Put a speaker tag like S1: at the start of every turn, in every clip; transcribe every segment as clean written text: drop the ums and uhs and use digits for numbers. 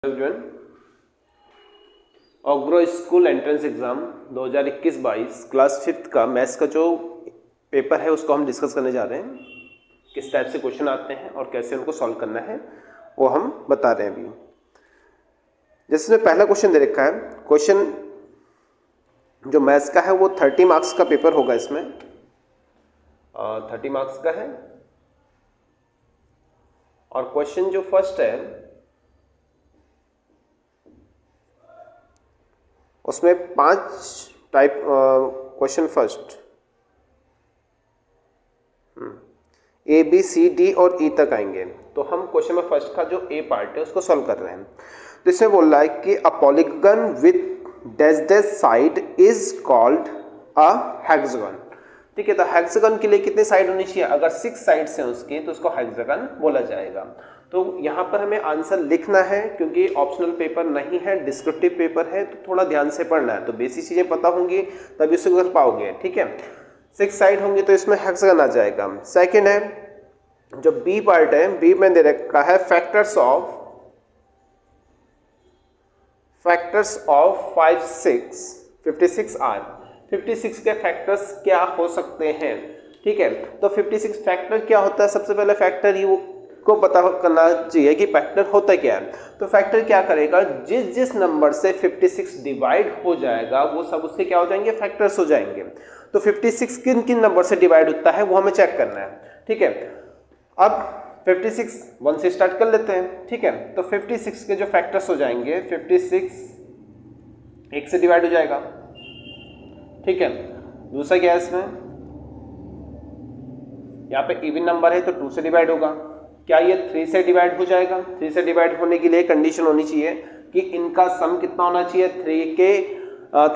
S1: Everyone, ऑग्रो school entrance exam 2021-22 class 5th का maths का जो पेपर है उसको हम डिस्कस करने जा रहे हैं। किस टाइप से क्वेश्चन आते हैं और कैसे उनको सॉल्व करना है वो हम बता रहे हैं अभी। जैसे पहला क्वेश्चन दे रखा है, क्वेश्चन जो मैथ्स का है वो 30 मार्क्स का पेपर होगा। इसमें 30 मार्क्स का है और क्वेश्चन जो फर्स्ट है उसमें 5 type question first A B C D और ई तक आएंगे। तो हम क्वेश्चन में फर्स्ट का जो ए पार्ट है उसको सॉल्व कर रहे हैं। तो इसमें बोल रहा है कि a polygon with dash dash side is called a hexagon. ठीक है, तो हेक्सागन के लिए कितने साइड होनी चाहिए? अगर 6 साइड्स हैं उसकी तो उसको हेक्सागन बोला जाएगा। तो यहाँ पर हमें आंसर लिखना है क्योंकि ऑप्शनल पेपर नहीं है, डिस्क्रिप्टिव पेपर है, तो थोड़ा ध्यान से पढ़ना है। तो बेसिक चीज़ें पता होंगी तभी उसे कर पाओगे। ठीक है, 6 साइड होंगी तो इसमें हेक्सागन आ जाएगा। सेकेंड है जो बी पार्ट है, बी में दे रखा है फैक्टर्स ऑफ 5 6 56 आर। 56 के फैक्टर्स क्या हो सकते हैं? ठीक है, तो 56 फैक्टर क्या होता है? सबसे पहले फैक्टर यू को पता करना चाहिए कि फैक्टर होता क्या है। तो फैक्टर क्या करेगा, जिस नंबर से 56 डिवाइड हो जाएगा वो सब उससे क्या हो जाएंगे? फैक्टर्स हो जाएंगे। तो 56 किन किन नंबर से डिवाइड होता है वो हमें चेक करना है। ठीक है, अब 56 1 से स्टार्ट कर लेते हैं। ठीक है, तो 56 के जो फैक्टर्स हो जाएंगे, 56 1 से डिवाइड हो जाएगा। ठीक है, दूसरा क्या है इसमें, यहाँ पे इवन नंबर है तो 2 से डिवाइड होगा। क्या ये 3 से डिवाइड हो जाएगा? 3 से डिवाइड होने के लिए कंडीशन होनी चाहिए कि इनका सम कितना होना चाहिए?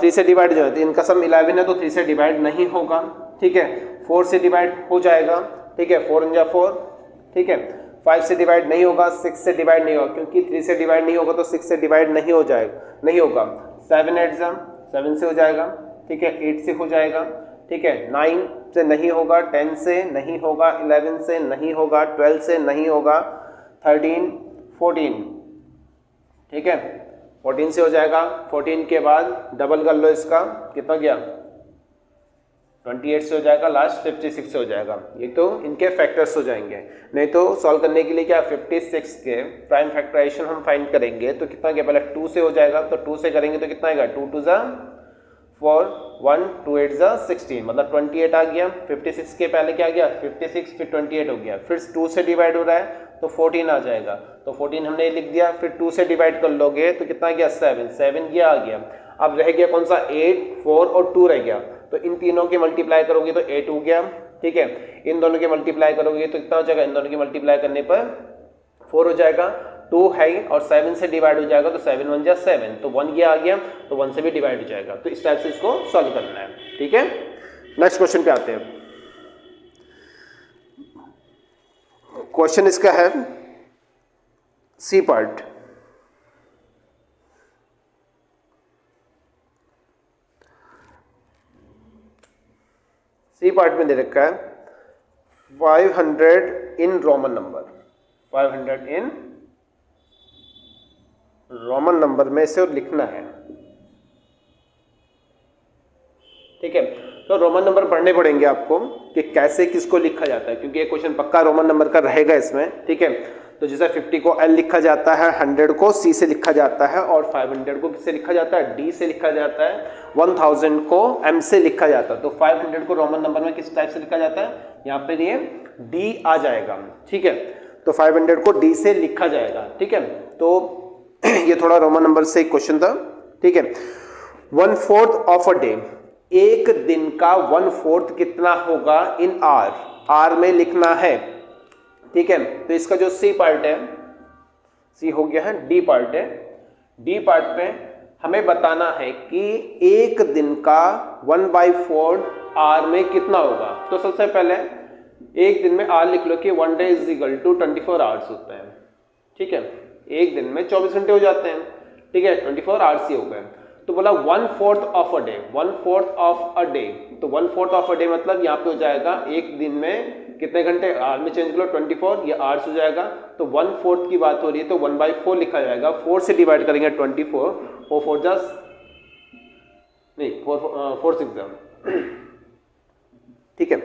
S1: 3 से डिवाइड जो है तो इनका सम 11 है तो 3 से डिवाइड नहीं होगा। ठीक है, 4 से डिवाइड हो जाएगा। ठीक है, 4 × 4। ठीक है, 5 से डिवाइड नहीं होगा, 6 से डिवाइड नहीं होगा क्योंकि 3 से डिवाइड नहीं होगा तो 6 से डिवाइड नहीं हो जाएगा, नहीं होगा। 7 8 7 से हो जाएगा। ठीक है, 8 से हो जाएगा। ठीक है, 9 से नहीं होगा, 10 से नहीं होगा, 11 से नहीं होगा, 12 से नहीं होगा, 13 14। ठीक है, 14 से हो जाएगा। 14 के बाद डबल कर लो, इसका कितना गया? 28 से हो जाएगा, लास्ट 56 से हो जाएगा। ये तो इनके फैक्टर्स हो जाएंगे। नहीं तो सॉल्व करने के लिए क्या 56 के प्राइम फैक्टराइजेशन हम फाइंड करेंगे तो कितना गया? पहले 2 से हो जाएगा, तो 2 से करेंगे तो कितना आएगा? 2 2 4 1 2 8 16, मतलब 28 आ गया। 56 के पहले क्या आ गया? 56, फिर 28 हो गया, फिर 2 से डिवाइड हो रहा है तो 14 आ जाएगा। तो 14 हमने लिख दिया, फिर 2 से डिवाइड कर लोगे तो कितना गया? 7 गया, आ गया। अब रह गया कौन सा? 8 4 और 2 रह गया। तो इन तीनों के मल्टीप्लाई करोगे तो 8 हो गया। ठीक है, इन दोनों के मल्टीप्लाई करोगे तो कितना हो जाएगा? इन दोनों के मल्टीप्लाई करने पर 4 हो जाएगा। 2 है और 7 से डिवाइड हो जाएगा तो 7 1 जा 7, तो 1 ये आ गया तो 1 से भी डिवाइड हो जाएगा। तो इस टाइप से इसको सॉल्व करना है। ठीक है, नेक्स्ट क्वेश्चन पे आते हैं। क्वेश्चन इसका है सी पार्ट। सी पार्ट में दे रखा है 500 in Roman number. 500 in Roman number में इसे लिखना है। ठीक है, तो रोमन नंबर पढ़ने पड़ेंगे आपको कि कैसे किसको लिखा जाता है, क्योंकि ये क्वेश्चन पक्का रोमन नंबर का रहेगा इसमें। ठीक है, तो जैसे 50 को L लिखा जाता है, 100 को C से लिखा जाता है और 500 को किससे लिखा जाता है? D से लिखा जाता है। 1000 को M से लिखा जाता है। तो 500 को रोमन नंबर में किस टाइप से लिखा जाता है? यहाँ पे ये D आ जाएगा। ठीक है, तो 500 को D से लिखा जाएगा। ठीक है, तो ये थोड़ा रोमन नंबर से क्वेश्चन था। ठीक है, 1/4 ऑफ अ डे, एक दिन का 1/4 कितना होगा? इन आर, आर में लिखना है। ठीक है, तो इसका जो सी पार्ट है, सी हो गया है, डी पार्ट है। डी पार्ट में हमें बताना है कि एक दिन का 1/4 आर में कितना होगा। तो सबसे पहले एक दिन में आर लिख लो कि 1 day is equal to 24 hours होता है। ठीक है, एक दिन में 24 घंटे हो जाते हैं। ठीक है, 24 आवर्स ही हो गए। तो बोला 1/4 of a day, 1/4 of a day. तो 1/4 ऑफ अ डे मतलब यहाँ पे हो जाएगा एक दिन में कितने घंटे, आर में चेंज कर लो 24, ये आवर्स हो जाएगा। तो 1/4 की बात हो रही है तो 1/4 लिखा जाएगा। 4 से डिवाइड करेंगे 24, और 4 जस्ट नहीं 4 6 ठीक है।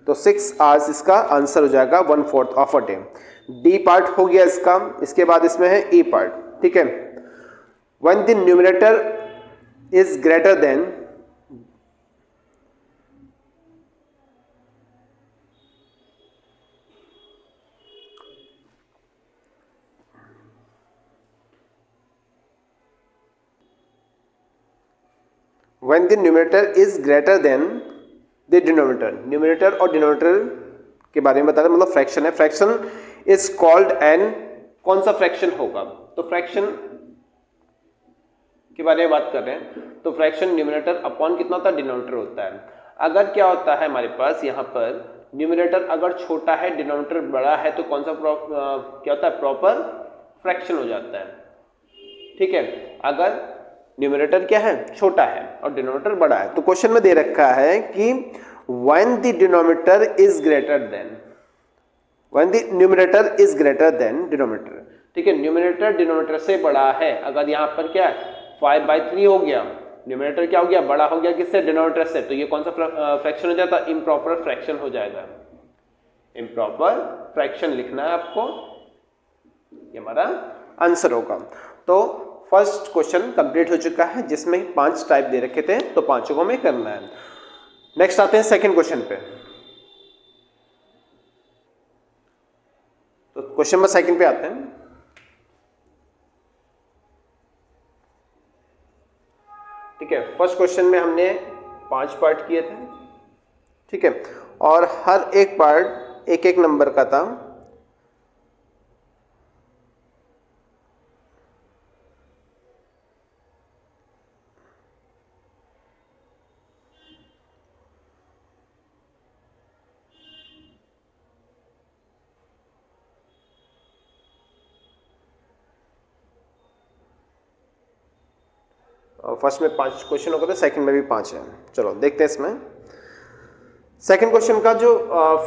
S1: तो 6 आवर्स इसका आंसर हो जाएगा 1/4 of a day. D part हो गया इसका। इसके बाद इसमें है ई पार्ट, ठीक है। When the numerator is greater than when the numerator is greater than the denominator, numerator और डिनोमिनेटर के बारे में बता रहे, मतलब फ्रैक्शन है। फ्रैक्शन इज कॉल्ड एन, कौन सा फ्रैक्शन होगा, तो फ्रैक्शन के बारे में बात कर रहे हैं। तो फ्रैक्शन न्यूमरेटर अपॉन कितना होता है, डिनोमिनेटर होता है। अगर क्या होता है हमारे पास यहाँ पर न्यूमरेटर अगर छोटा है डिनोमिनेटर बड़ा है तो कौन सा क्या होता है, प्रॉपर फ्रैक्शन हो जाता है, ठीक है। अगर न्यूमरेटर क्या है, छोटा है और डिनोमिनेटर बड़ा है। तो क्वेश्चन में दे रखा है कि when the denominator is greater than, when the numerator is greater than denominator, ठीक है। न्यूमरेटर डिनोमिनेटर से बड़ा है। अगर यहाँ पर क्या है 5/3 हो गया, न्यूमरेटर क्या हो गया, बड़ा हो गया किससे, डिनोमिनेटर से, तो ये कौन सा फ्रैक्शन हो जाता, इम्प्रॉपर फ्रैक्शन हो जाएगा। इम्प्रॉपर फ्रैक्शन लिखना है आपको, ये हमारा आंसर होगा। तो फर्स्ट क्वेश्चन कंप्लीट हो चुका है जिसमें 5 टाइप दे रखे थे, तो 5 को हमें करना है। नेक्स्ट आते हैं सेकंड क्वेश्चन पे। तो क्वेश्चन नंबर सेकंड पे आते हैं। ठीक है, फर्स्ट क्वेश्चन में हमने 5 पार्ट किए थे, ठीक है, और हर एक पार्ट एक एक नंबर का था। फर्स्ट में 5 क्वेश्चन हो गए थे, सेकंड में भी 5 है। चलो देखते हैं इसमें सेकंड क्वेश्चन का जो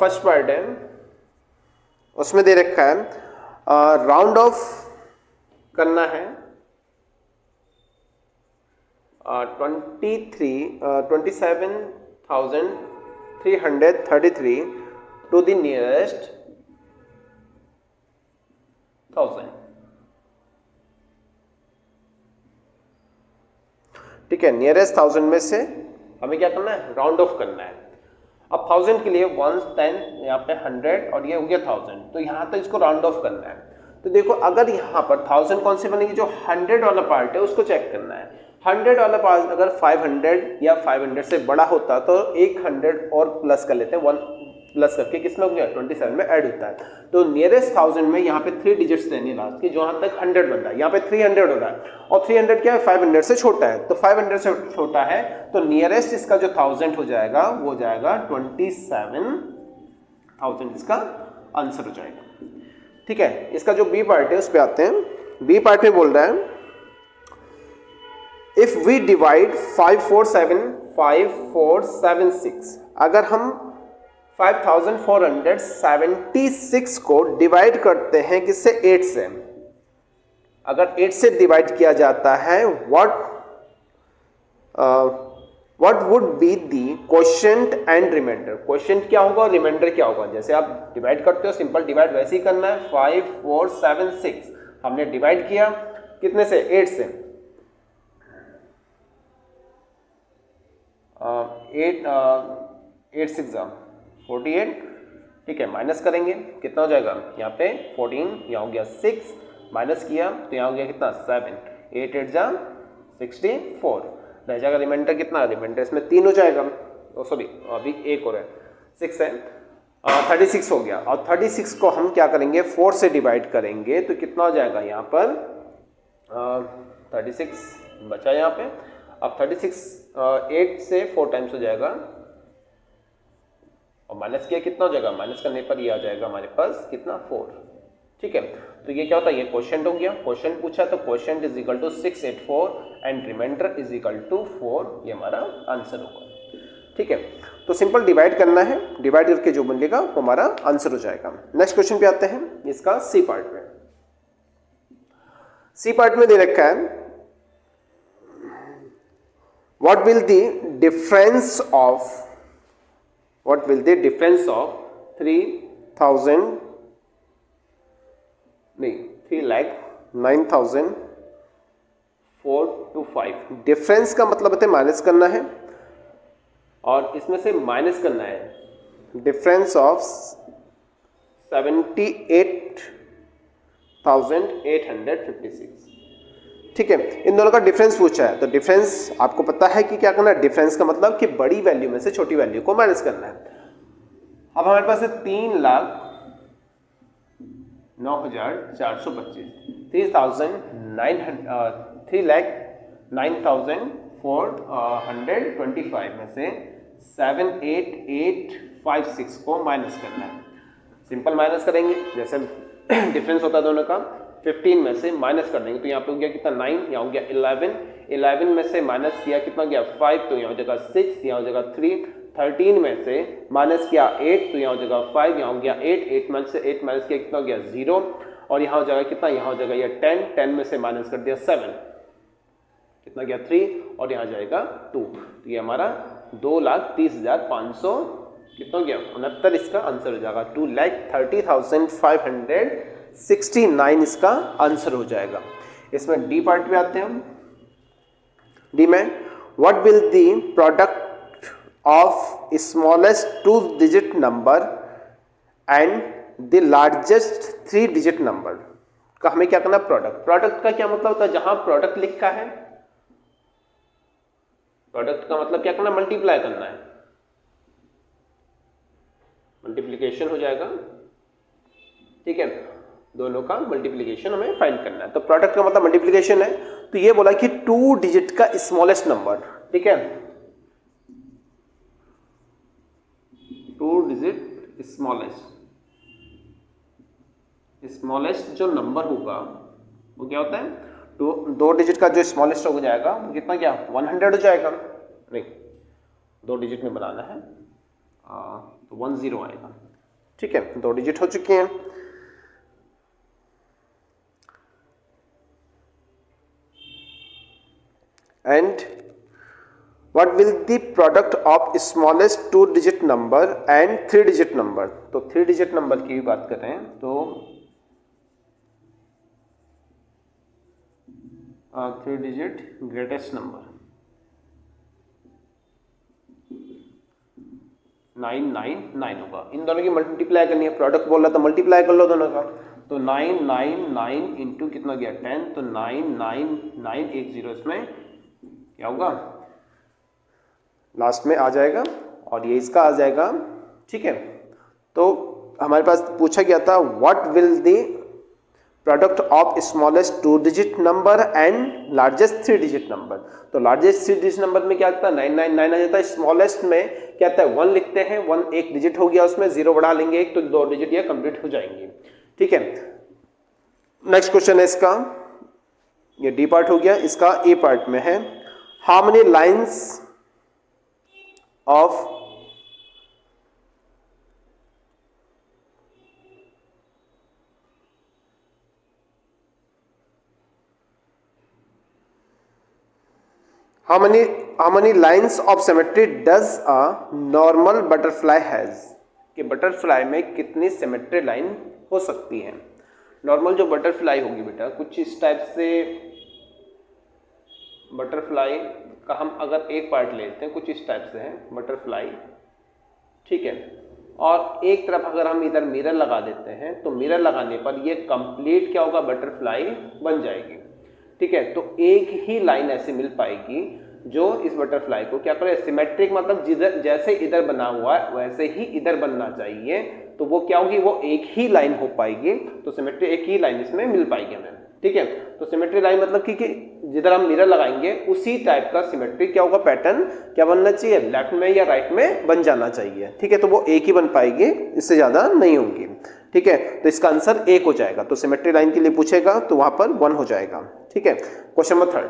S1: फर्स्ट पार्ट है उसमें दे रखा है राउंड ऑफ करना है 27,333 टू द नियरेस्ट 1000, ठीक है। नियरेस्ट 1000 में से हमें क्या करना है, राउंड ऑफ करना है। अब 1000 के लिए 1 10 यहाँ पे 100 और ये हो गया 1000, तो यहाँ तक इसको राउंड ऑफ करना है। तो देखो अगर यहाँ पर 1000 कौन से बनेगी, जो 100 वाला पार्ट है उसको चेक करना है। 100 वाला पार्ट अगर 500 या 500 से बड़ा होता तो एक 100 और प्लस कर लेते हैं, 1 प्लस करके किसमें हो गया 27 में ऐड होता है। तो नियरेस्ट 1000 में यहाँ पे 3 डिजिट्स लेनी है लास्ट की, जो यहाँ तक 100 बन रहा है, यहाँ पे 300 हो रहा है और 300 क्या है 500 से छोटा है, तो 500 से छोटा है तो नियरेस्ट इसका जो 1000 हो जाएगा वो हो जाएगा 27,000, इसका आंसर हो जाएगा, ठीक है। इसका जो बी पार्ट है उस पर आते हैं। बी पार्ट में बोल रहा है इफ वी डिवाइड 547,6, अगर हम 5476 को डिवाइड करते हैं किससे, 8 से। अगर 8 से डिवाइड किया जाता है what would be the quotient and remainder. Quotient क्या होगा और रिमाइंडर क्या होगा। जैसे आप डिवाइड करते हो सिंपल डिवाइड वैसे ही करना है। 5476 हमने डिवाइड किया कितने से, 8 से। 8 6 48, ठीक है। माइनस करेंगे कितना हो जाएगा, यहाँ पे 14, यहाँ हो गया 6, माइनस किया तो यहाँ हो गया कितना 7, 8 8 जा 64, रह जाएगा रिमाइंडर कितना, रिमाइंडर इसमें 3 हो जाएगा। सॉरी अभी 1 हो रहा है, 6 है, 36 हो गया। और 36 को हम क्या करेंगे 4 से डिवाइड करेंगे तो कितना हो जाएगा, यहाँ पर 36 बचा यहाँ पे। अब 36 8 से 4 टाइम्स हो जाएगा और माइनस किया कितना हो जाएगा, माइनस करने पर ये आ जाएगा हमारे पास कितना 4, ठीक है। तो ये क्या होता है, ये क्वोशिएंट हो गया। क्वोशिएंट पूछा तो quotient is equal to 684 and remainder is equal to 4, ये हमारा आंसर होगा, ठीक है। तो सिंपल डिवाइड करना है, डिवाइड करके जो बनेगा वो हमारा आंसर हो जाएगा। नेक्स्ट क्वेश्चन पे आते हैं, इसका सी पार्ट में। सी पार्ट में दे रखा है what will the difference of 3,09,425। Difference का मतलब है माइनस करना है और इसमें से माइनस करना है डिफरेंस ऑफ 78,856। ठीक है, इन दोनों का डिफरेंस पूछा है। तो डिफरेंस आपको पता है कि क्या करना है, डिफरेंस का मतलब कि बड़ी वैल्यू में से छोटी वैल्यू को माइनस करना है। अब हमारे पास है 3,09,425, 3,09,425 में से 78,856 को माइनस करना है। सिंपल माइनस करेंगे, जैसे डिफरेंस होता है दोनों का, 15 में से माइनस कर देंगे तो यहाँ पे हो गया कितना 9, यहाँ हो गया 11 में से माइनस किया कितना गया 5, तो यहाँ हो जाएगा 6, यहाँ हो जाएगा 3, 13 में से माइनस किया 8, तो यहाँ हो जाएगा 5, यहाँ हो गया 8 में से 8 माइनस किया कितना हो गया 0, और यहाँ हो जाएगा कितना, यहाँ हो जाएगा ये 10 में से माइनस कर दिया 7, कितना गया 3, और यहाँ जाएगा 2, तो ये हमारा 2,30,500 कितना हो गया 69, इसका आंसर हो जाएगा 2,30,569 इसका आंसर हो जाएगा। इसमें डी पार्ट पे आते हैं हम। डी में what will the product of smallest 2 digit number and the largest 3 digit number का हमें क्या करना, प्रोडक्ट का क्या मतलब होता है, जहां प्रोडक्ट लिखा है, प्रोडक्ट का मतलब क्या करना, मल्टीप्लाई करना है, मल्टीप्लिकेशन हो जाएगा। ठीक है, दोनों का मल्टीप्लिकेशन हमें फाइंड करना है। तो प्रोडक्ट का मतलब मल्टीप्लिकेशन है, तो ये बोला कि 2 डिजिट का स्मॉलेस्ट नंबर, ठीक है, 2 डिजिट स्मॉलेस्ट जो नंबर होगा वो क्या होता है, 2 डिजिट का जो स्मॉलेस्ट हो जाएगा वो कितना, क्या 100 हो जाएगा, नहीं 2 डिजिट में बनाना है, तो 10 आएगा। ठीक है, 2 डिजिट हो चुके हैं। And what will the product of smallest 2 digit number and 3 digit number. तो 3 डिजिट नंबर की भी बात कर रहे हैं, तो 3 डिजिट ग्रेटेस्ट नंबर 999 होगा। इन दोनों की मल्टीप्लाई करनी है, प्रोडक्ट बोल रहा था मल्टीप्लाई कर लो दोनों का, तो 999 इंटू कितना गया 10, तो 99910 इसमें क्या होगा, लास्ट में आ जाएगा, और ये इसका आ जाएगा। ठीक है, तो हमारे पास पूछा गया था what will the product of smallest 2 digit number and largest 3 digit number. तो लार्जेस्ट 3 डिजिट नंबर में क्या आता है 999 आ जाता है, स्मॉलेस्ट में क्या आता है 1 लिखते हैं, 1 एक डिजिट हो गया, उसमें 0 बढ़ा लेंगे 1, तो 2 डिजिट ये कंप्लीट हो जाएंगे। ठीक है, नेक्स्ट क्वेश्चन है इसका, ये डी पार्ट हो गया, इसका ए पार्ट में है how many lines of how many lines of symmetry does a normal butterfly has, कि बटरफ्लाई में कितनी सिमेट्री लाइन हो सकती है। नॉर्मल जो बटरफ्लाई होगी बेटा कुछ इस टाइप से, बटरफ्लाई का हम अगर एक पार्ट लेते हैं कुछ इस टाइप से है बटरफ्लाई, ठीक है, और एक तरफ अगर हम इधर मिरर लगा देते हैं तो मिरर लगाने पर ये कंप्लीट क्या होगा, बटरफ्लाई बन जाएगी। ठीक है, तो एक ही लाइन ऐसे मिल पाएगी जो इस बटरफ्लाई को क्या करे, सिमेट्रिक मतलब जिधर जैसे इधर बना हुआ है वैसे ही इधर बनना चाहिए, तो वो क्या होगी, वो एक ही लाइन हो पाएगी, तो सिमेट्री एक ही लाइन इसमें मिल पाएगी हमें। ठीक है, तो सिमेट्री लाइन मतलब कि जिधर हम मिरर लगाएंगे उसी टाइप का सिमेट्री क्या होगा, पैटर्न क्या बनना चाहिए, लेफ्ट में या राइट में बन जाना चाहिए। ठीक है, तो वो एक ही बन पाएगी, इससे ज्यादा नहीं होंगी। ठीक है, तो इसका आंसर 1 हो जाएगा, तो सिमेट्री लाइन के लिए पूछेगा तो वहां पर 1 हो जाएगा। ठीक है, क्वेश्चन नंबर 3,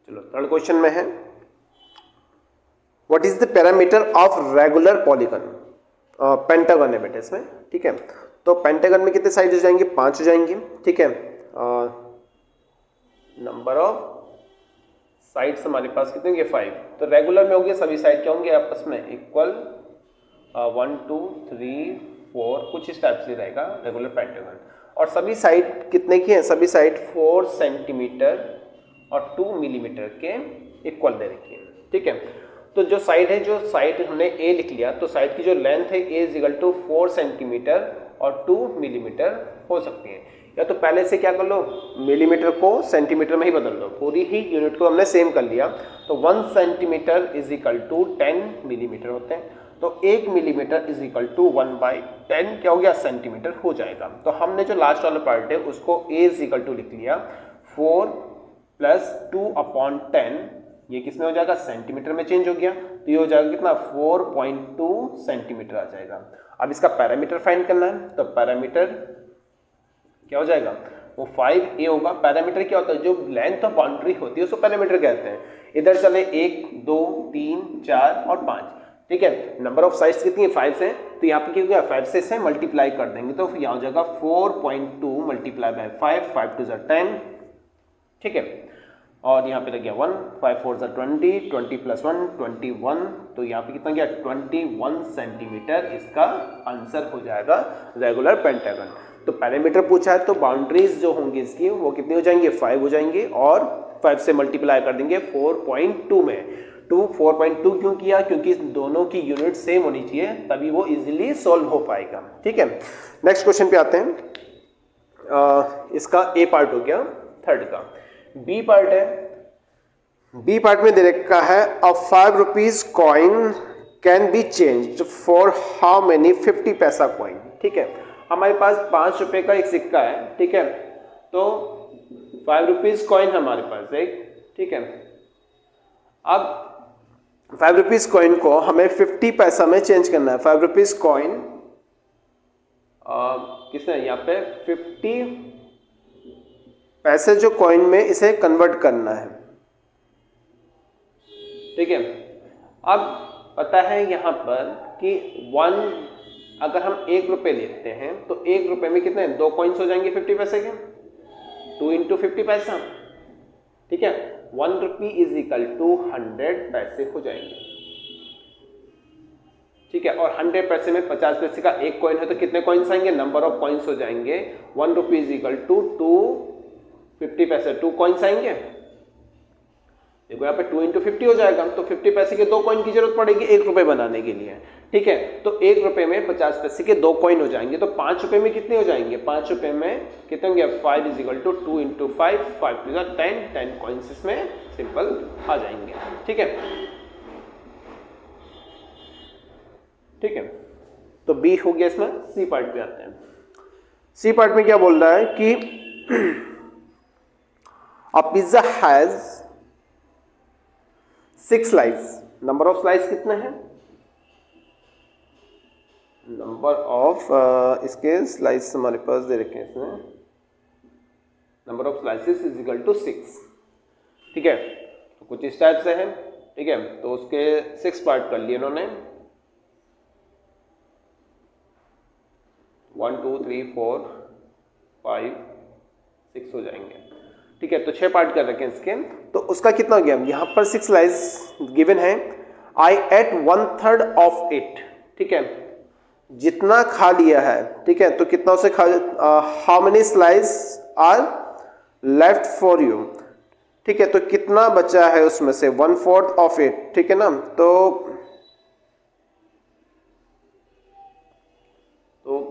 S1: चलो 3rd क्वेश्चन में है what is the parameter of regular polygon, pentagon है बेटे इसमें, ठीक है। तो पेंटागन में कितने साइड हो जाएंगे, 5 हो जाएंगे, ठीक है। नंबर ऑफ साइड्स हमारे पास कितने होंगे, 5। तो रेगुलर में होंगे सभी साइड क्या होंगे आपस में इक्वल, 1 2 3 4 कुछ इस टाइप से रहेगा रेगुलर पेंटागन। और सभी साइड कितने की हैं, सभी साइड 4 सेंटीमीटर और 2 मिलीमीटर के इक्वल दे रखी है, ठीक है। तो जो साइड है, जो साइड हमने ए लिख लिया, तो साइड की जो लेंथ है ए इज इक्वल टू 4 सेंटीमीटर और 2 मिलीमीटर हो सकती है। या तो पहले से क्या कर लो, मिलीमीटर को सेंटीमीटर में ही बदल दो, पूरी ही यूनिट को हमने सेम कर लिया। तो 1 centimetre is equal to 10 millimetre होते हैं। तो 1 मिलीमीटर इज इक्वल टू 1/10 क्या हो गया, सेंटीमीटर हो जाएगा। तो हमने जो लास्ट वाला पार्ट है उसको ए इज इक्वल टू लिख लिया, 4 + 2/10, ये किसमें हो जाएगा, सेंटीमीटर में चेंज हो गया। तो ये हो जाएगा कितना, 4.2 सेंटीमीटर आ जाएगा। अब इसका पैरामीटर फाइंड करना है, तो पैरामीटर क्या हो जाएगा, वो 5a होगा। पैरामीटर क्या होता है, जो लेंथ ऑफ बाउंड्री होती है उसको पैरामीटर कहते हैं। इधर चले 1 2 3 4 और 5, ठीक है। नंबर ऑफ साइड्स कितनी है, 5 है। तो यहाँ पे क्या हो गया, 5 से इसे मल्टीप्लाई कर देंगे तो यहाँ हो जाएगा 4.2 × 5, 5 2 = 10, ठीक है। और यहाँ पे लग गया 1, 5 4 = 20, 20 + 1 21। तो यहाँ पे कितना गया, 21 सेंटीमीटर इसका आंसर हो जाएगा रेगुलर पेंटागन। तो पैरामीटर पूछा है तो बाउंड्रीज जो होंगी इसकी वो कितनी हो जाएंगे, 5 हो जाएंगे और 5 से मल्टीप्लाई कर देंगे 4.2 में। 4.2 क्यों किया, क्योंकि दोनों की यूनिट सेम होनी चाहिए, तभी वो इजीली सॉल्व हो पाएगा, ठीक है। नेक्स्ट क्वेश्चन पे आते हैं। इसका ए पार्ट हो गया, थर्ड का। बी पार्ट है, बी पार्ट में दे रखा है अ 5 rupees coin can be changed for how many 50 पैसा कॉइन, ठीक है। हमारे पास 5 रुपए का एक सिक्का है, ठीक है। तो 5 रुपीज कॉइन हमारे पास एक, ठीक है। अब 5 रुपीज कॉइन को हमें 50 पैसा में चेंज करना है। 5 रुपीज कॉइन किसने यहाँ पे 50 पैसे जो कॉइन में इसे कन्वर्ट करना है, ठीक है। अब पता है यहाँ पर कि 1 अगर हम 1 रुपये लेते हैं तो 1 रुपये में कितने 2 कॉइन्स हो जाएंगे 50 पैसे के, 2 × 50 पैसा, ठीक है। 1 रुपी इज इक्वल टू 100 पैसे हो जाएंगे, ठीक है। और 100 पैसे में 50 पैसे का एक कॉइन है तो कितने कॉइन्स आएंगे, नंबर ऑफ कॉइन्स हो जाएंगे। 1 रुपी इज इक्वल टू 250 पैसे, 2 कॉइन्स आएंगे। देखो यहाँ पे 2 × 50 हो जाएगा, तो 50 पैसे के 2 कॉइन की जरूरत पड़ेगी 1 रुपये बनाने के लिए, ठीक है। तो 1 रुपये में 50 पैसे के 2 कॉइन हो जाएंगे। तो 5 रुपये में कितने हो जाएंगे, 5 रुपये में कितने होंगे, 5 इज इक्वल टू 2 × 5, 5 2 = 10, 10 कॉइन्स इसमें सिंपल आ जाएंगे, ठीक है, ठीक है। तो बी हो गया। इसमें सी पार्ट पे आते हैं। सी पार्ट में क्या बोल रहा है कि a pizza has 6 slice, number of slice कितने हैं, नंबर ऑफ इसके स्लाइस हमारे पास दे रखे हैं इसमें, number of slices is equal to 6, ठीक है। तो कुछ इस टाइप से है, ठीक है। तो उसके 6 पार्ट कर लिए इन्होंने, 1 2 3 4 5 6 हो जाएंगे, ठीक है। तो 6 पार्ट कर रखे हैं इसके। तो उसका कितना हो गया, यहाँ पर 6 स्लाइस गिवन है। आई एट 1/3 ऑफ इट, ठीक है। जितना खा लिया है, ठीक है। तो कितना उसे खा, how many slice are left for you, ठीक है। तो कितना बचा है उसमें से, 1/4 ऑफ इट, ठीक है ना। तो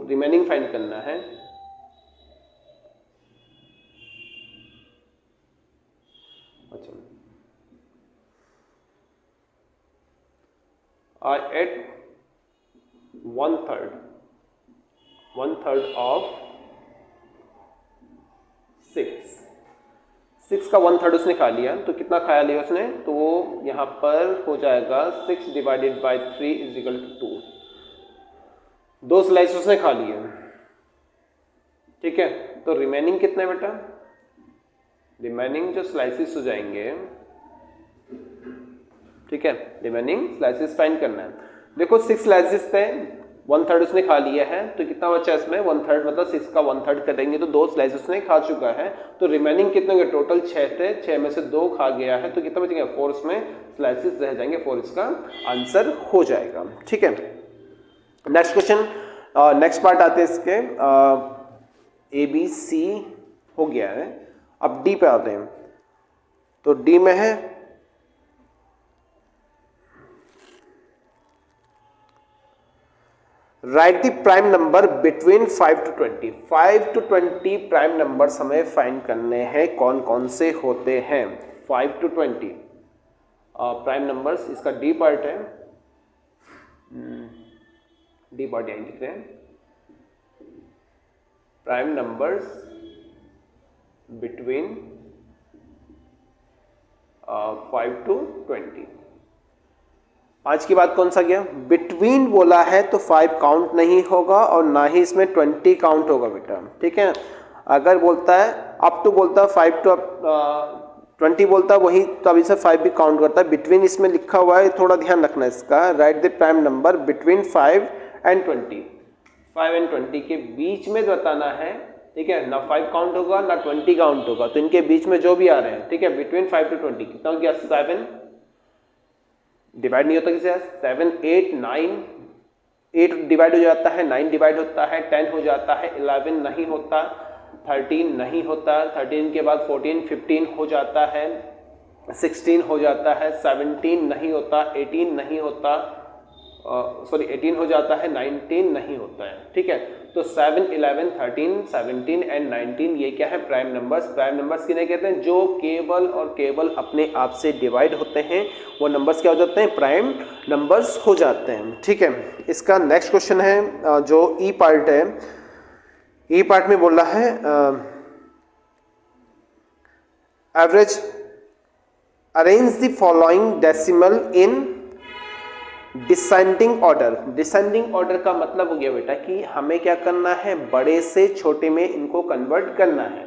S1: रिमेनिंग फाइंड करना है। अच्छा, I ate 1/3 ऑफ 6 का 1/3 उसने खा लिया। तो कितना खाया लिया उसने, तो वो यहाँ पर हो जाएगा 6 / 3 इज इक्वल टू 2, 2 स्लाइस उसने खा लिए, ठीक है। तो रिमेनिंग कितने बेटा, रिमेनिंग जो स्लाइसिस हो जाएंगे, ठीक है, रिमेनिंग स्लाइसेस फाइंड करना है। देखो 6 स्लाइसेस थे, 1/3 उसने खा लिया है, तो कितना बचा इसमें 1/3, मतलब 6 का 1/3 करेंगे तो 2 स्लाइसेस उसने खा चुका है। तो रिमेनिंग कितने होंगे, टोटल 6 थे, 6 में से 2 खा गया है, तो कितना बचेंगे 4 उसमें स्लाइसेस रह जाएंगे, 4 इसका आंसर हो जाएगा। ठीक है, नेक्स्ट क्वेश्चन, नेक्स्ट पार्ट आते हैं इसके, ABC हो गया है, अब D पे आते हैं। तो D में है right the prime number between 5 to 20। 5 to 20 prime numbers हमें फाइंड करने हैं, कौन कौन से होते हैं 5 to 20 प्राइम नंबर्स। इसका डी पार्ट है, डी पार्ट यहीं लिख रहे हैं, प्राइम नंबर्स बिटवीन 5 to 20। आज की बात कौन सा गया, बिटवीन बोला है तो 5 काउंट नहीं होगा और ना ही इसमें 20 काउंट होगा बेटा। ठीक है, अगर बोलता है अप टू, बोलता है 5 to 20 बोलता है वही, तो अभी से 5 भी काउंट करता है। बिटवीन इसमें लिखा हुआ है, थोड़ा ध्यान रखना इसका। Right the prime number between 5 and 20, 5 and 20 के बीच में बताना है। ठीक है, ना 5 काउंट होगा ना 20 काउंट होगा, तो इनके बीच में जो भी आ रहे हैं। ठीक है, बिटवीन 5 to 20 कितना हो गया 7, डिवाइड नहीं होता किसी 7, 8, 9, 8 डिवाइड हो जाता है, 9 डिवाइड होता है, 10 हो जाता है, 11 नहीं होता, 13 नहीं होता, 13 के बाद 14, 15 हो जाता है, 16 हो जाता है, 17 नहीं होता, 18 नहीं होता, सॉरी 18 हो जाता है, 19 नहीं होता है। ठीक है, तो 7, 11, 13, 17 एंड 19 ये क्या है प्राइम नंबर्स। प्राइम नंबर्स किन्हें कहते हैं, जो केवल और केवल अपने आप से डिवाइड होते हैं, वो नंबर्स क्या हो जाते हैं, प्राइम नंबर्स हो जाते हैं। ठीक है, इसका नेक्स्ट क्वेश्चन है जो ई पार्ट है। ई पार्ट में बोल रहा है average arrange the following decimal in descending order. Descending order का मतलब हो गया बेटा कि हमें क्या करना है, बड़े से छोटे में इनको कन्वर्ट करना है,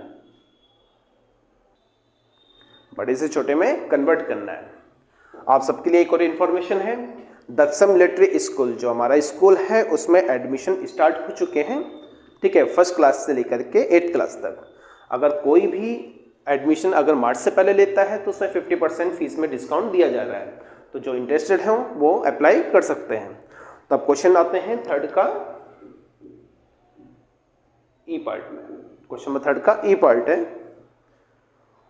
S1: बड़े से छोटे में कन्वर्ट करना है। आप सबके लिए एक और इन्फॉर्मेशन है, दक्षम मिलिट्री स्कूल जो हमारा स्कूल है उसमें एडमिशन स्टार्ट हो चुके हैं। ठीक है, फर्स्ट क्लास से लेकर के 8th क्लास तक। अगर कोई भी एडमिशन अगर मार्च से पहले लेता है तो उसमें 50% फीस में डिस्काउंट दिया जा रहा है, तो जो इंटरेस्टेड हैं वो अप्लाई कर सकते हैं। तो अब क्वेश्चन आते हैं थर्ड का ई पार्ट में। क्वेश्चन नंबर थर्ड का ई पार्ट है,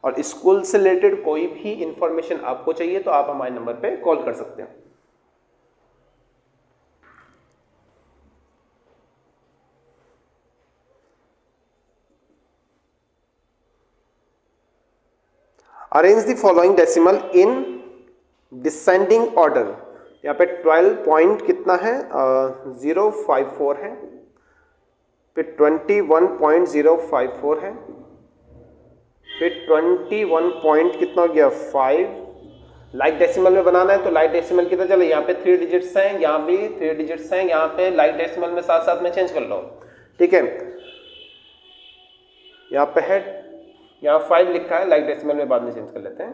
S1: और स्कूल से रिलेटेड कोई भी इंफॉर्मेशन आपको चाहिए तो आप हमारे नंबर पे कॉल कर सकते हैं। Arrange the following decimal in descending order. यहाँ पे 12 पॉइंट कितना है 054 है, फिर 21.054 है, फिर 21 पॉइंट कितना हो गया 5। लाइक डेसिमल में बनाना है तो लाइक डेसिमल कितना चले, यहाँ पे 3 डिजिट्स हैं, यहाँ भी 3 डिजिट्स हैं, यहाँ पे लाइक डेसिमल में साथ साथ में चेंज कर लो। ठीक है, यहाँ पे है, यहाँ 5 लिखा है, लाइक डेसिमल में बाद में चेंज कर लेते हैं,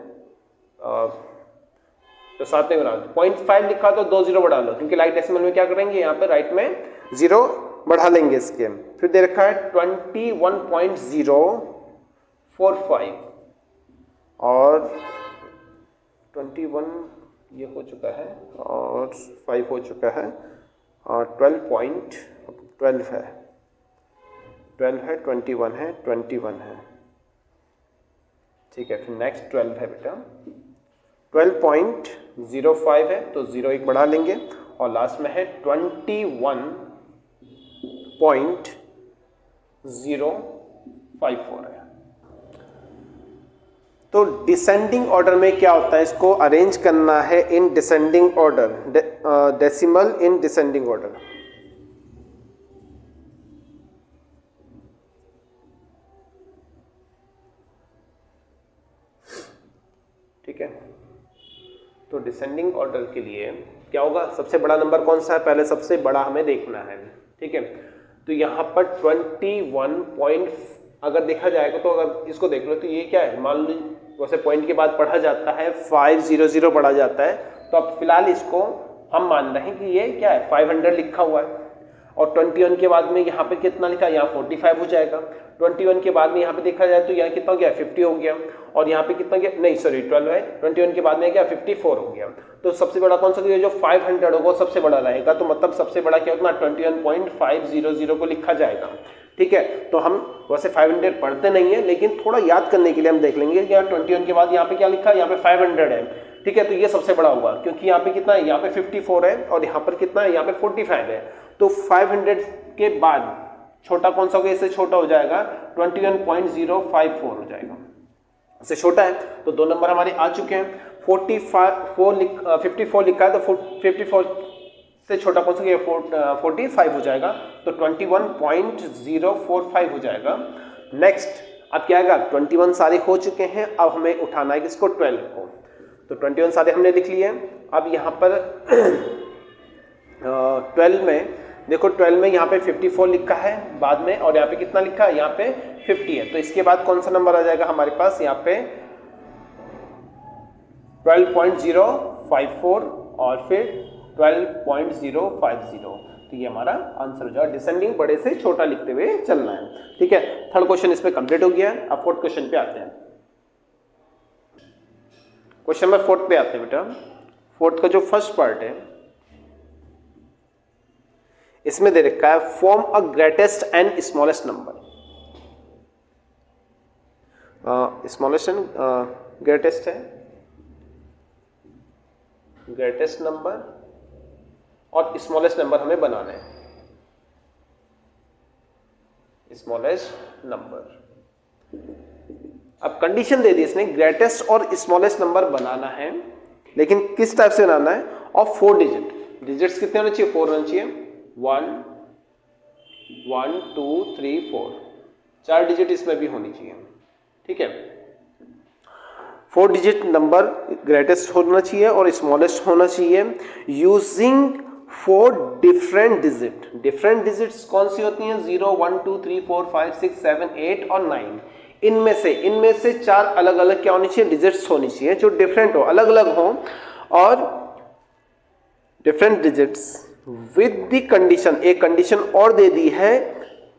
S1: तो साथ में बना दो। 0.5 लिखा तो 2 0 बढ़ा लो, क्योंकि लाइक डेसिमल में क्या करेंगे यहाँ पे राइट में 0 बढ़ा लेंगे इसके। फिर दे रखा है 21.045 और 21 ये हो चुका है और 5 हो चुका है और 12 है, 12 है, 21 है, 21 है। ठीक है, फिर नेक्स्ट 12 है बेटा, 12.05 है तो 0 एक बढ़ा लेंगे और लास्ट में है 21.054 है। तो डिसेंडिंग ऑर्डर में क्या होता है, इसको अरेंज करना है in descending order, decimal in descending order. ठीक है, तो डिसेंडिंग ऑर्डर के लिए क्या होगा, सबसे बड़ा नंबर कौन सा है, पहले सबसे बड़ा हमें देखना है। ठीक है, तो यहाँ पर 21 अगर देखा जाएगा तो अगर इसको देख लो तो ये क्या है, मान लो वैसे पॉइंट के बाद पढ़ा जाता है 500 पढ़ा जाता है, तो अब फिलहाल इसको हम मान रहे हैं कि ये क्या है 500 लिखा हुआ है, और 21 के बाद में यहाँ पे कितना लिखा है, यहाँ 45 हो जाएगा। 21 के बाद में यहाँ पे देखा जाए तो यहाँ कितना हो गया 50 हो गया, और यहाँ पे कितना गया, नहीं सॉरी 12 है, 21 के बाद में क्या 54 हो गया। तो सबसे बड़ा कौन सा, जो 500 होगा सबसे बड़ा रहेगा, तो मतलब सबसे बड़ा क्या होगा 21.500 को लिखा जाएगा। ठीक है, तो हम वैसे 500 पढ़ते नहीं है, लेकिन थोड़ा याद करने के लिए हम देख लेंगे कि 21 के बाद यहाँ पे क्या लिखा है, यहाँ पे 500 है। ठीक है, तो ये सबसे बड़ा होगा, क्योंकि यहाँ पे कितना है, यहाँ पे 54 है और यहाँ पर कितना है, यहाँ पे 45 है। तो 500 के बाद छोटा कौन सा होगा, इससे छोटा हो जाएगा 21.054 हो जाएगा, इससे छोटा है। तो 2 नंबर हमारे आ चुके हैं। 54 लिखा है, तो 54 से छोटा कौन सा, 45 हो जाएगा, तो 21.045 हो जाएगा। नेक्स्ट अब क्या आएगा, 21 सारे हो चुके हैं, अब हमें उठाना है किसको, 12 को। तो 21 सारे हमने लिख लिए। अब यहाँ पर 12 में देखो, 12 में यहाँ पे 54 लिखा है बाद में, और यहाँ पे कितना लिखा है, यहाँ पे 50 है। तो इसके बाद कौन सा नंबर आ जाएगा हमारे पास, यहाँ पे 12.054 और फिर 12.050। तो ये हमारा आंसर हो जाएगा। डिसेंडिंग बड़े से छोटा लिखते हुए चलना है। ठीक है, थर्ड क्वेश्चन इसमें कंप्लीट हो गया। अब फोर्थ क्वेश्चन पे आते हैं। क्वेश्चन नंबर 4 पे आते हैं बेटा। फोर्थ का जो फर्स्ट पार्ट है इसमें दे रखा है form a greatest and smallest number. Smallest and greatest है, ग्रेटेस्ट नंबर और स्मॉलेस्ट नंबर हमें बनाना है। स्मॉलेस्ट नंबर, अब कंडीशन दे दी इसने, ग्रेटेस्ट और स्मॉलेस्ट नंबर बनाना है, लेकिन किस टाइप से बनाना है, और 4 डिजिट। डिजिट्स कितने होने चाहिए, 4 होने चाहिए। 1 1 2 3 4, 4 डिजिट इसमें भी होनी चाहिए। ठीक है, 4 डिजिट नंबर ग्रेटेस्ट होना चाहिए और स्मॉलेस्ट होना चाहिए। Using 4 different digit. Different digits कौन सी होती हैं, 0 1 2 3 4 5 6 7 8 और 9। इनमें से 4 अलग अलग क्या होनी चाहिए, डिजिट्स होनी चाहिए जो डिफरेंट हो, अलग अलग हो। और different digits with the condition, एक कंडीशन और दे दी है,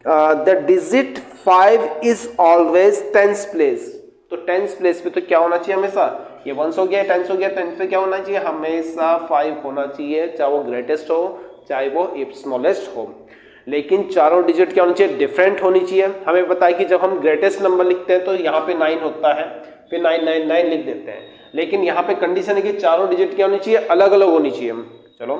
S1: the digit 5 is always 10th place. तो 10th प्लेस पे तो क्या होना चाहिए हमेशा, ये 1 हो गया, 10 हो गया, 10 पे क्या होना चाहिए, हमेशा 5 होना चाहिए, चाहे वो ग्रेटेस्ट हो चाहे वो स्मॉलेस्ट हो। लेकिन चारों डिजिट क्या होनी चाहिए, डिफरेंट होनी चाहिए। हमें पता है कि जब हम ग्रेटेस्ट नंबर लिखते हैं तो यहाँ पे 9 होता है, फिर 999 लिख देते हैं, लेकिन यहाँ पे कंडीशन है कि चारों डिजिट क्या होनी चाहिए, अलग अलग होनी चाहिए। चलो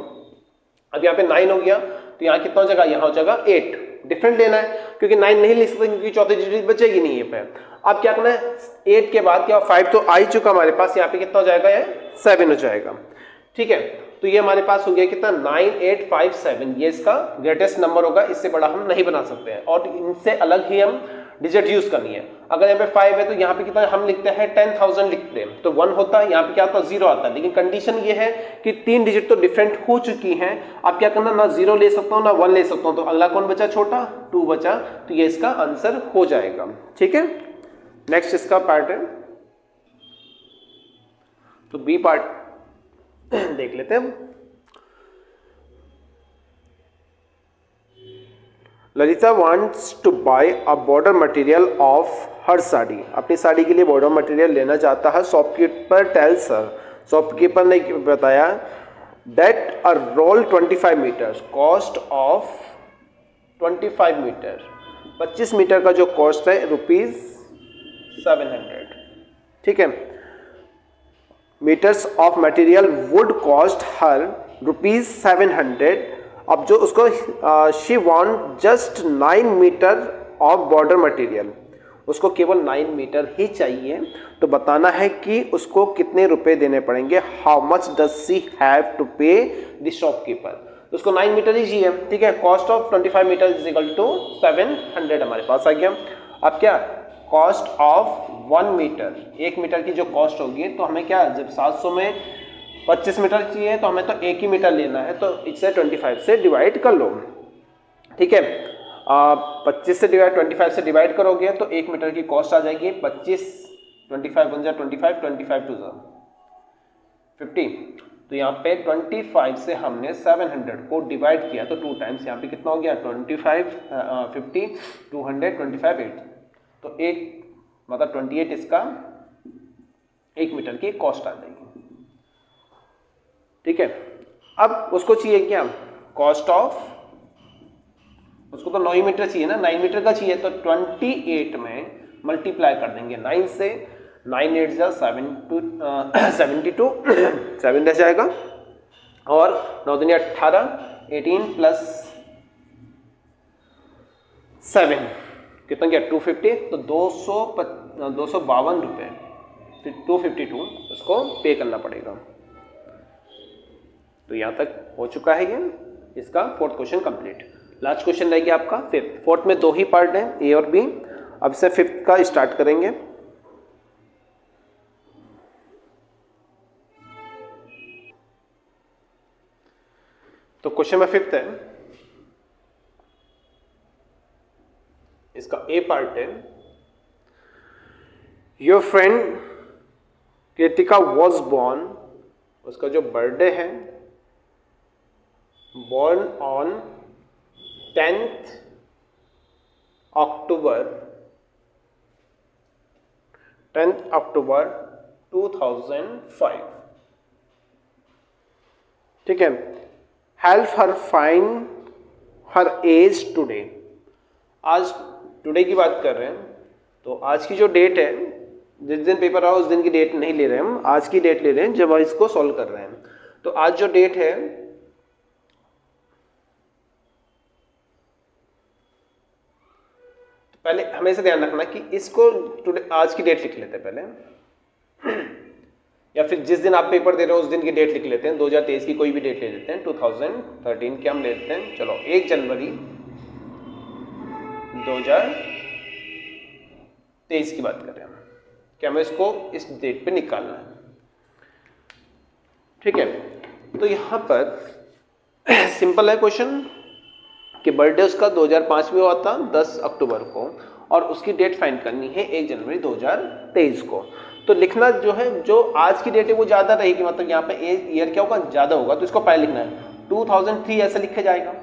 S1: अब यहाँ पे 9 हो गया, तो यहाँ कितना हो जाएगा, यहाँ हो जाएगा 8। डिफरेंट लेना है, क्योंकि 9 नहीं लिख सकते, क्योंकि चौथी डिजिट बचेगी नहीं ये पे। अब क्या करना है, 8 के बाद क्या, 5 तो आ ही चुका हमारे पास, यहाँ पे कितना हो जाएगा, ये 7 हो जाएगा। ठीक है, तो ये हमारे पास हो गया कितना, 9857। ये इसका ग्रेटेस्ट नंबर होगा, इससे बड़ा हम नहीं बना सकते हैं, और इनसे अलग ही हम डिजिट यूज करनी है। अगर यहाँ पे 5 है तो यहाँ पे कितना हम लिखते हैं, 10,000 लिखते हैं, तो 1 होता है, यहाँ पे क्या आता है, 0 आता है। लेकिन कंडीशन ये है कि 3 डिजिट तो डिफरेंट हो चुकी हैं। अब क्या करना, ना 0 ले सकता हूँ ना 1 ले सकता हूँ, तो अगला कौन बचा, छोटा 2 बचा, तो ये इसका आंसर हो जाएगा। ठीक है, नेक्स्ट इसका पार्ट है, तो बी पार्ट देख लेते हैं। Lalita wants to buy a border material of her sari. अपनी साड़ी के लिए बॉर्डर मटेरियल लेना चाहता है। शॉपकीपर टेल्स हर, शॉपकीपर ने बताया that a roll 25 metre cost of 25 metre, 25 metre का जो कॉस्ट है ₹700। ठीक है, metres of material would cost her ₹700। अब जो उसको she want just 9 metre of border material, उसको केवल 9 मीटर ही चाहिए, तो बताना है कि उसको कितने रुपए देने पड़ेंगे। How much does she have to pay the shopkeeper, उसको 9 मीटर ही चाहिए। ठीक है, cost of 25 metre is equal to 700 हमारे पास आ गया। अब क्या, कॉस्ट ऑफ 1 मीटर, 1 मीटर की जो कॉस्ट होगी, तो हमें क्या, जब 700 में 25 मीटर चाहिए तो हमें तो 1 ही मीटर लेना है, तो इसे 25 से डिवाइड कर लो। ठीक है, 25 से 25 से डिवाइड करोगे तो 1 मीटर की कॉस्ट आ जाएगी 25, 25 बन जाए 25, 25 टू 50, तो यहाँ पे 25 से हमने 700 को डिवाइड किया तो 2 टाइम्स यहाँ पे कितना हो गया 25 50 200 25 8 तो 1 मतलब 28 इसका 1 मीटर की कॉस्ट आ जाएगी। ठीक है, अब उसको चाहिए क्या कॉस्ट ऑफ, उसको तो 9 मीटर चाहिए ना, 9 मीटर का चाहिए तो 28 में मल्टीप्लाई कर देंगे 9 से, 9 8 जा 72 7 रह जाएगा और 9 दूनी 18 18 प्लस 7 कितना गया 250 तो 252 रुपये, फिर 252 उसको पे करना पड़ेगा। तो यहाँ तक हो चुका है ये इसका fourth question complete. Last question रहेगी आपका फिफ्थ। फोर्थ में 2 ही पार्ट हैं ए और बी, अब से फिफ्थ का स्टार्ट करेंगे। तो क्वेश्चन में फिफ्थ है, इसका ए पार्ट है your friend Kritika was born, उसका जो बर्थडे है born on 10th October 2005। ठीक है, help her find her age today. आज टुडे की बात कर रहे हैं तो आज की जो डेट है, जिस दिन पेपर आओ उस दिन की डेट नहीं ले रहे हैं हम, आज की डेट ले रहे हैं जब इसको सॉल्व कर रहे हैं। तो आज जो डेट है पहले हमेशा ध्यान रखना कि इसको टुडे आज की डेट लिख लेते हैं पहले या फिर जिस दिन आप पेपर दे रहे हो उस दिन की डेट लिख लेते हैं। 2023 की कोई भी डेट ले लेते हैं, 2013 की हम ले लेते हैं। चलो 1 जनवरी 2023 की बात कर रहे हैं कि हमें इसको इस डेट पे निकालना है। ठीक है, तो यहां पर सिंपल है क्वेश्चन कि बर्थडे उसका 2005 में हुआ था 10 अक्टूबर को और उसकी डेट फाइंड करनी है 1 जनवरी 2023 को। तो लिखना जो है, जो आज की डेट है वो ज़्यादा रहेगी, मतलब यहाँ पे ईयर क्या होगा ज़्यादा होगा, तो इसको पहले लिखना है 2003 ऐसे लिखा जाएगा।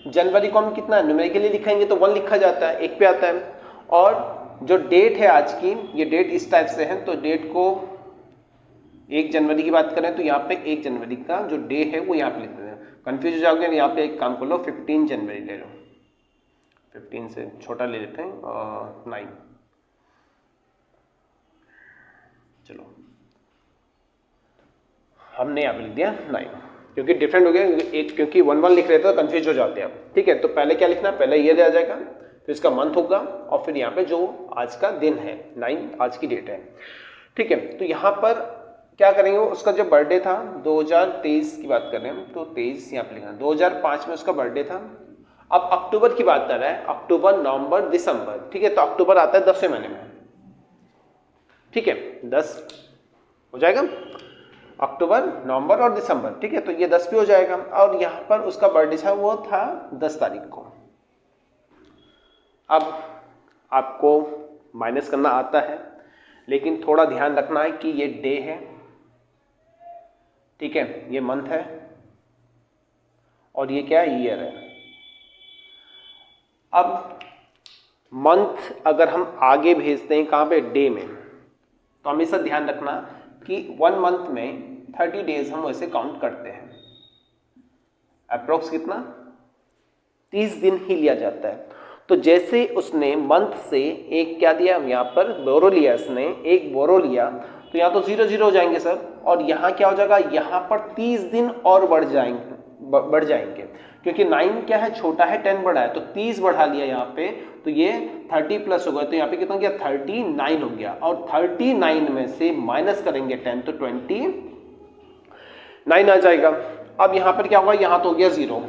S1: जनवरी को हम कितना न्यूमेरिकली लिखेंगे तो 1 लिखा जाता है, 1 पे आता है। और जो डेट है आज की, ये डेट इस टाइप से है, तो डेट को 1 जनवरी की बात करें तो यहाँ पे 1 जनवरी का जो डे है वो यहाँ पे लिख देते हैं। कंफ्यूज हो जाओगे, यहाँ पे एक काम कर लो 15 जनवरी ले लो, 15 से छोटा ले लेते हैं 9। चलो हमने यहाँ पे लिख दिया 9 क्योंकि डिफरेंट हो गया, क्योंकि 1 लिख रहे थे तो कंफ्यूज हो जाते हैं आप। ठीक है, तो पहले क्या लिखना है, पहले ईयर आ जाएगा, फिर इसका मंथ होगा और फिर यहाँ पे जो आज का दिन है 9 आज की डेट है। ठीक है, तो यहाँ पर क्या करेंगे, उसका जो बर्थडे था 2023 की बात कर रहे हैं तो 23 यहाँ पे लिखना, 2005 में उसका बर्थडे था। अब अक्टूबर की बात कर रहा है, अक्टूबर नवंबर दिसंबर। ठीक है, तो अक्टूबर आता है 10वें महीने में। ठीक है, 10 हो जाएगा, अक्टूबर नवंबर और दिसंबर। ठीक है, तो ये 10 भी हो जाएगा। और यहाँ पर उसका बर्थडे था वो था 10 तारीख को। अब आपको माइनस करना आता है, लेकिन थोड़ा ध्यान रखना है कि ये डे है, ठीक है, ये मंथ है और ये क्या है, ईयर है। अब मंथ अगर हम आगे भेजते हैं कहाँ पे, डे में, तो हमेशा ध्यान रखना कि 1 मंथ में 30 डेज हम वैसे काउंट करते हैं। अप्रोक्स कितना, 30 दिन ही लिया जाता है। तो जैसे उसने मंथ से एक क्या दिया, यहाँ पर बोरो लिया, इसने एक बोरो लिया, तो यहाँ तो 0 0 हो जाएंगे सर, और यहाँ क्या हो जाएगा, यहाँ पर 30 दिन और बढ़ जाएंगे क्योंकि 9 क्या है, छोटा है, 10 बड़ा है, तो 30 बढ़ा लिया यहाँ पे, तो ये 30 प्लस हो गया, तो यहाँ पे कितना गया, 39 हो गया। और 39 में से माइनस करेंगे 10 तो 29 आ जाएगा। अब यहाँ पर क्या होगा, यहाँ तो हो गया 0,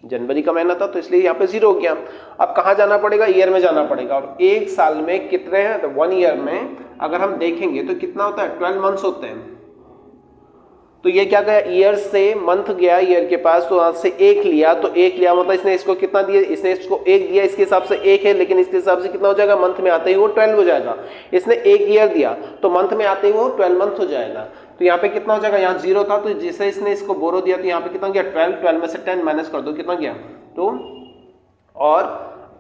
S1: जनवरी का महीना था तो इसलिए यहाँ पे 0 हो गया। अब कहाँ जाना पड़ेगा, ईयर में जाना पड़ेगा। और 1 साल में कितने हैं, तो 1 ईयर में अगर हम देखेंगे तो कितना होता है, 12 मंथ्स होते हैं। तो ये क्या गया, ईयर से मंथ गया ईयर के पास, तो वहां से 1 लिया, तो 1 लिया मतलब इसने इसको कितना दिया, इसने इसको 1 दिया, इसके हिसाब से 1 है, लेकिन इसके हिसाब से कितना हो जाएगा, मंथ में आते ही वो 12 हो जाएगा। इसने 1 ईयर दिया तो मंथ में आते ही वो 12 मंथ हो जाएगा। तो तो यहाँ पे कितना हो जाएगा, यहाँ 0 था तो जैसे इसने इसको बोरो दिया तो यहाँ पे कितना गया 12, 12 में से 10 माइनस कर दो कितना गया 2, और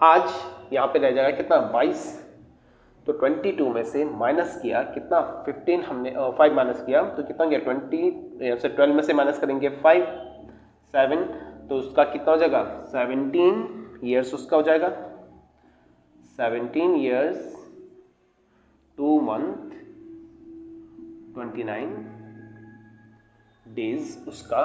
S1: आज यहाँ पे रह जाएगा कितना 22, तो 22 में से माइनस किया कितना 15, हमने 5 माइनस किया तो कितना गया 20, यहाँ से 12 में से माइनस करेंगे 5, 7, तो उसका कितना हो जाएगा 17 ईयर्स उसका हो जाएगा, 17 ईयर्स 2 मंथ 29 डेज उसका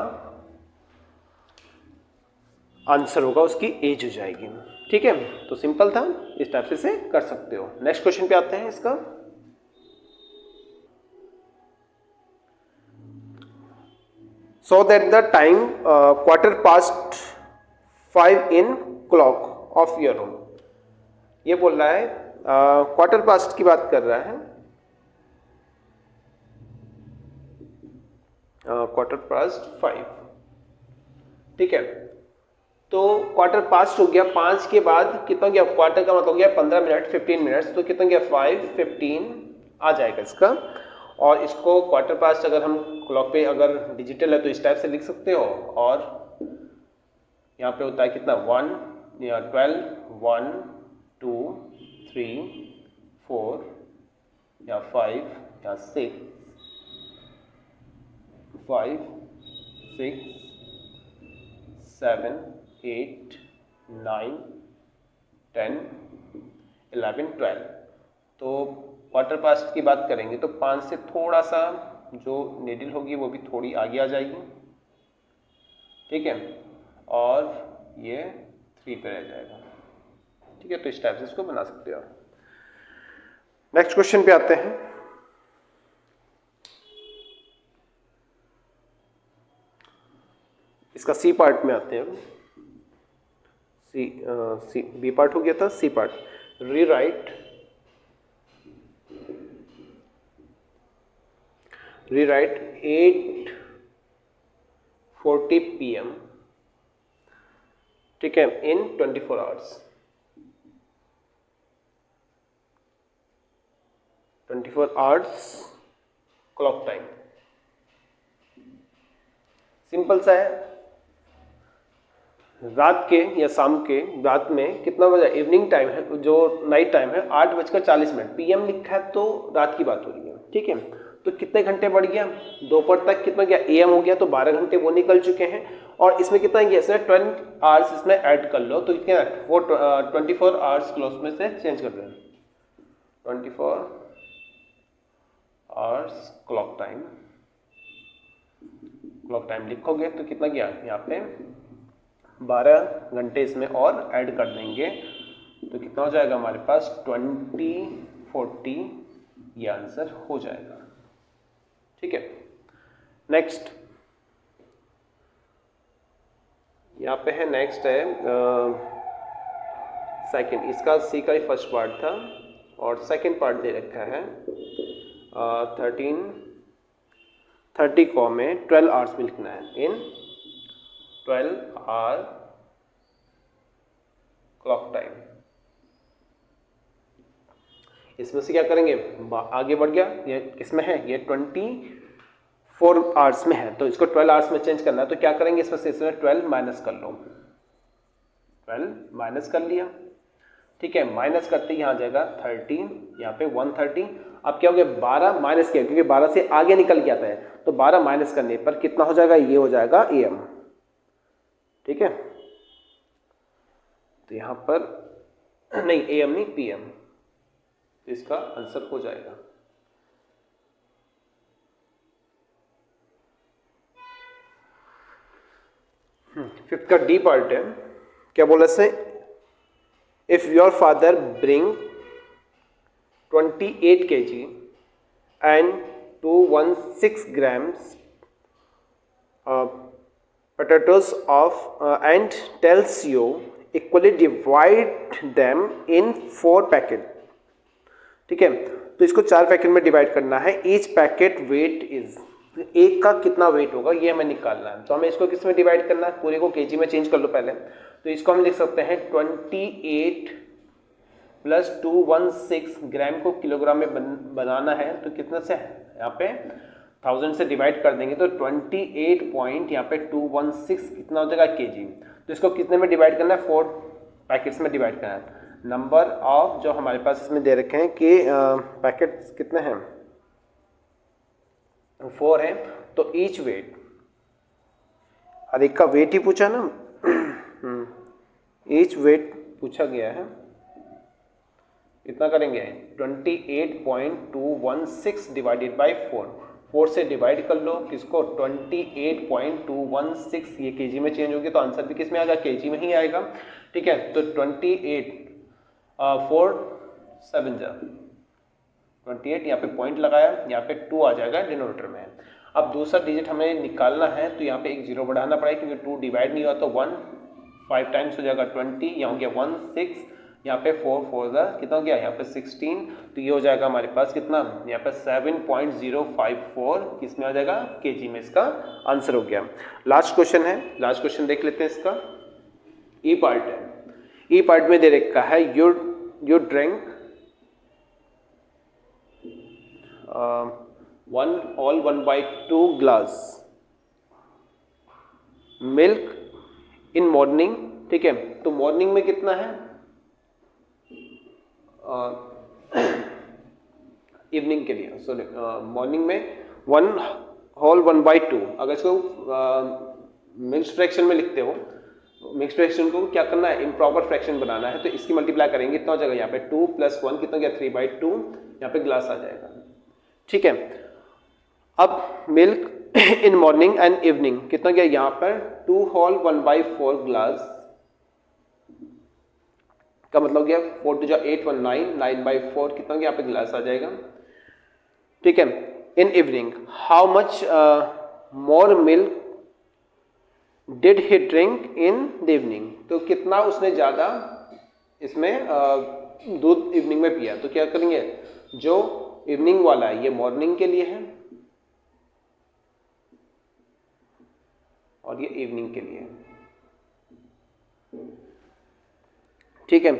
S1: आंसर होगा, उसकी एज हो जाएगी। ठीक है, तो सिंपल था, इस टाइप से इसे कर सकते हो। नेक्स्ट क्वेश्चन पे आते हैं इसका। So that the time (5) in clock of your room, ये बोल रहा है (पास्ट) की बात कर रहा है, (5). ठीक है, तो (पास्ट) हो गया 5 के बाद कितना गया, क्वार्टर का मतलब हो गया 15 मिनट 15 मिनट्स, तो कितना गया 5:15 आ जाएगा इसका। और इसको (पास्ट) अगर हम क्लॉक पे अगर डिजिटल है तो इस टाइप से लिख सकते हो, और यहाँ पे होता है कितना 1 या 12, 1 2 3 4 या 5 या 6, 5 6 7 8 9 10 11 12। तो (पास्ट) की बात करेंगे तो 5 से थोड़ा सा जो निडिल होगी वो भी थोड़ी आगे आ जाएगी। ठीक है, और ये 3 पे रह जाएगा। ठीक है, तो इस टाइप से इसको बना सकते हो। नेक्स्ट क्वेश्चन पे आते हैं। इसका सी पार्ट में आते हैं। बी पार्ट हो गया था, C part. Rewrite rewrite 8:40 PM, ठीक है, in 24 hours, 24 hours clock time. Simple सा है, रात के या शाम के, रात में कितना बजा, इवनिंग टाइम है, जो नाइट टाइम है 8:40। PM लिखा है तो रात की बात हो रही है। ठीक है, तो कितने घंटे बढ़ गया, दोपहर तक कितना गया, AM हो गया, तो 12 घंटे वो निकल चुके हैं। और इसमें कितना गया, इसमें 12 आवर्स इसमें ऐड कर लो, तो क्या वो 24 आवर्स क्लोज में से चेंज कर दें, 24 आवर्स क्लॉक टाइम लिखोगे तो कितना गया, यहाँ पे 12 घंटे इसमें और ऐड कर देंगे तो कितना हो जाएगा हमारे पास 20:40, ये आंसर हो जाएगा। ठीक है, नेक्स्ट यहाँ पे है, नेक्स्ट है सेकंड। इसका सी का ही फर्स्ट पार्ट था और सेकंड पार्ट दे रखा है 30 को में 12 आवर्स में लिखना है, इन 12 आवर क्लॉक टाइम। इसमें से क्या करेंगे, आगे बढ़ गया, ये किसमें है, ये 24 आवर्स में है, तो इसको 12 आवर्स में चेंज करना है, तो क्या करेंगे, इसमें से इसमें 12 माइनस कर लो, 12 माइनस कर लिया। ठीक है, माइनस करते ही यहाँ आ जाएगा 30, यहाँ पे 130। अब क्या हो गया, 12 माइनस किया क्योंकि 12 से आगे निकल के आता है, तो 12 माइनस करने पर कितना हो जाएगा, ये हो जाएगा AM। ठीक है, तो यहाँ पर नहीं, AM नहीं, PM, तो इसका आंसर हो जाएगा। फिफ्थ का डी पार्ट है, क्या बोला से, if your father bring 28 kg and 216 grams potatoes of and tells you equally divide them in 4 packet. ठीक है, तो इसको 4 पैकेट में डिवाइड करना है। ईच पैकेट वेट इज, एक का कितना वेट होगा ये हमें निकालना है। तो हमें इसको किस में डिवाइड करना है, पूरे को केजी में चेंज कर लो पहले। तो इसको हम लिख सकते हैं 28 + 216 ग्राम को किलोग्राम में बनाना है, तो कितना से यहाँ पे 1000 से डिवाइड कर देंगे तो 28 पॉइंट यहाँ पे 216 कितना हो जाएगा केजी। तो इसको कितने में डिवाइड करना है, 4 पैकेट्स में डिवाइड करना है। नंबर ऑफ जो हमारे पास इसमें दे रखे हैं कि पैकेट्स कितने हैं, 4 हैं, तो ईच वेट, हर एक का वेट ही पूछा ना, ईच वेट पूछा गया है, कितना करेंगे 28.216 डिवाइडेड बाई 4 से डिवाइड कर लो किसको 28.216, ये केजी में चेंज होगी तो आंसर भी किस में आएगा, केजी में ही आएगा। ठीक है, तो 28 4 7 28 यहाँ पे पॉइंट लगाया, यहाँ पे 2 आ जाएगा डिनोमिनेटर में। अब दूसरा डिजिट हमें निकालना है तो यहाँ पे एक जीरो बढ़ाना पड़ेगा क्योंकि 2 डिवाइड नहीं हुआ तो 1 5 टाइम्स हो जाएगा 20, यहाँ हो गया 1 6, यहाँ पे 4 4 कितना हो गया, यहाँ पे 16, तो ये हो जाएगा हमारे पास कितना, यहाँ पे 7.054 किसमें आ जाएगा, केजी में इसका आंसर हो गया। लास्ट क्वेश्चन है, लास्ट क्वेश्चन देख लेते हैं इसका। ई पार्ट है, ई पार्ट में दे रखा है you drink 1/2 glass milk in morning. ठीक है, तो मॉर्निंग में कितना है, इवनिंग के लिए सॉरी, मॉर्निंग में 1/2। अगर इसको मिक्स फ्रैक्शन में लिखते हो, मिक्स फ्रैक्शन को क्या करना है, इम्प्रॉपर फ्रैक्शन बनाना है, तो इसकी मल्टीप्लाई करेंगे कितना हो जाएगा, यहाँ पे 2 + 1 कितना गया 3/2, यहाँ पे ग्लास आ जाएगा। ठीक है, अब milk in morning and evening कितना गया, यहाँ पर 2 होल 1/4 ग्लास का मतलब गया 4 2 8 1 9 9/4 कितना गया, यहाँ पे ग्लास आ जाएगा। ठीक है, in evening how much more milk did he drink in the evening, तो कितना उसने ज़्यादा इसमें दूध इवनिंग में पिया। तो क्या करेंगे, जो इवनिंग वाला है ये मॉर्निंग के लिए है और ये इवनिंग के लिए है। ठीक है,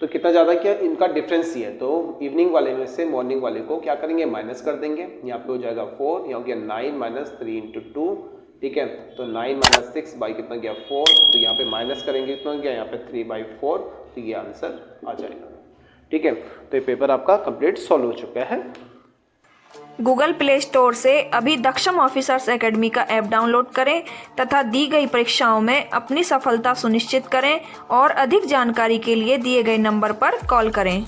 S1: तो कितना ज़्यादा किया, इनका डिफरेंस ही है, तो इवनिंग वाले में से मॉर्निंग वाले को क्या करेंगे, माइनस कर देंगे, यहाँ पे हो जाएगा 4, यहाँ हो गया 9 - 3 × 2। ठीक है, तो 9 - 6 बाई कितना गया 4, तो यहाँ पे माइनस करेंगे कितना गया, यहाँ पे 3/4, तो ये आंसर आ जाएगा। ठीक है, तो ये पेपर आपका कंप्लीट सॉल्व हो चुका है।
S2: गूगल प्ले स्टोर से अभी दक्षम ऑफिसर्स एकेडमी का ऐप डाउनलोड करें तथा दी गई परीक्षाओं में अपनी सफलता सुनिश्चित करें और अधिक जानकारी के लिए दिए गए नंबर पर कॉल करें।